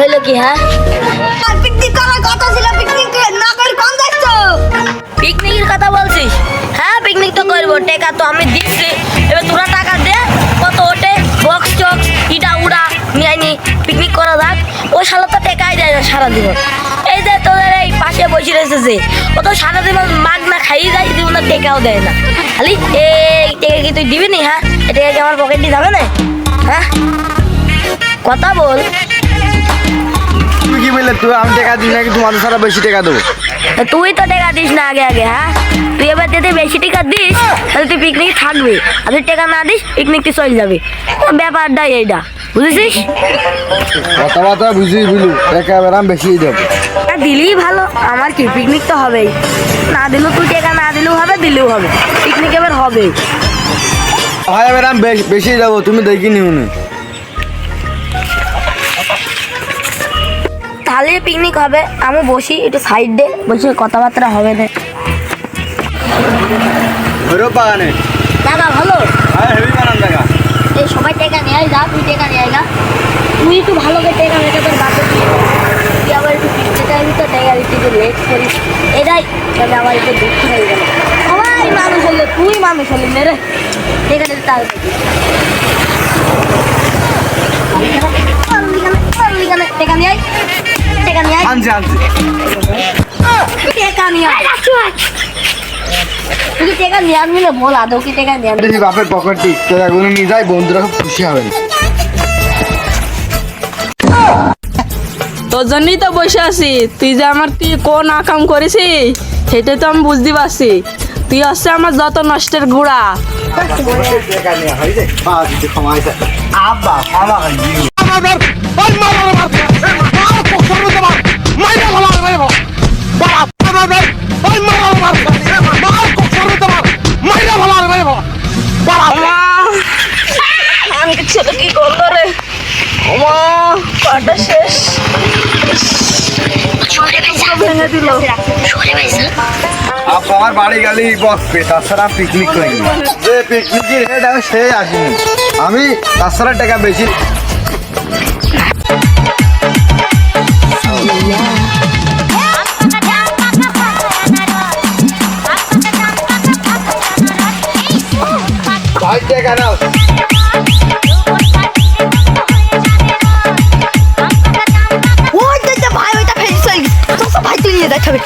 হলো কি হ্যাঁ? পিকনিক করার কথা ছিল, পিকনিক না করে কোন যাচ্ছো? পিকনিকের কথা বলছিস? হ্যাঁ পিকনিক তো করবো, টাকা তো আমি দিচ্ছি। এবার তোরা টাকা দে, কত ওঠে বক্স চক ইটা উড়া নিয়ে আইনি পিকনিক করা যাক। ও শালা তো টাকাই দেয় না সারা জীবন। এই যে তোদের এই পাশে বসে রয়েছে যে, ও তো সারা জীবন মাগ না খাইয়ে যায়, জীবনে টাকাও দেয় না। খালি এই টাকা কি তুই দিবি নি? হ্যাঁ এটা কি আমার পকেটে যাবে না? হ্যাঁ কথা বল। তুই কি বললে? তুই আমি টাকা দিই নাকি তোমাদের সারা বেশি টাকা দেবো? তুই তো টাকা দিস না আগে আগে। হ্যাঁ তুই এবার যদি বেশি টাকা দিস তাহলে তুই পিকনিক থাকবি, আর তুই টাকা না দিস পিকনিক তুই চলে যাবি। ব্যাপারটাই এইটা, বুঝেছিস? কথাবার্তা বুঝিয়ে বুঝলু, টাকা এবার আমি বেশি দেবো। দিলেই ভালো, আমার কি পিকনিক তো হবেই। না দিলেও তুই টাকা না দিলেও হবে, দিলেও হবে, পিকনিক এবার হবেই। ভাই এবার আমি বেশি দেবো, তুমি দেখি নিও না। তাহলে পিকনিক হবে, আমি বসি একটু সাইড দে, বসে কথাবার্তা হবে না। ভৈরব বাগানে দাদা ভালো, হেভি বানান দেখা। এই সবাই টাকা নিয়ে আয়, যা তুই টাকা নিয়ে আয় না। তুই একটু ভালো করে টাকা মেটা তোর বাপে তুই আবার একটু পিকনিক আইবি তো টাকা দিতে একটু লেট করিস, এটাই তাহলে আমার একটু দুঃখ হয়ে গেল। সবাই মানুষ হলে তুই মানুষ হলি মেরে টাকা দিতে তার টাকা নিয়ে আয়, টাকা নিয়ে আয়, আনছি টাকা নিয়ে আয়। তুই টাকা নিয়ে আনবি না? বল আদৌ কি টাকা নিয়ে আনবি? বাপের পকেটটি টাকাগুলো নিয়ে যাই, বন্ধুরা খুব খুশি হবেন। তোর জন্যই তো বসে আছি। তুই যে আমার কি কোন আকাম করেছিস সেটা তো আমি বুঝতে পারছি। তুই হচ্ছে আমার যত নষ্টের গুড়া। আমি ছেলে কি করলো রে? পাটা শেষ, ভেঙে দিল। আমার বাড়ি গেলে বসবে, তাছাড়া পিকনিক করিনি। যে পিকনিকের হেড আমি সে আসিনি, আমি তাছাড়া টাকা বেশি। ভাই টাকা নাও। ওই যে ভাই ওইটা ফেলে চলে গেছে, ভাই তুই নিয়ে দেখাবে।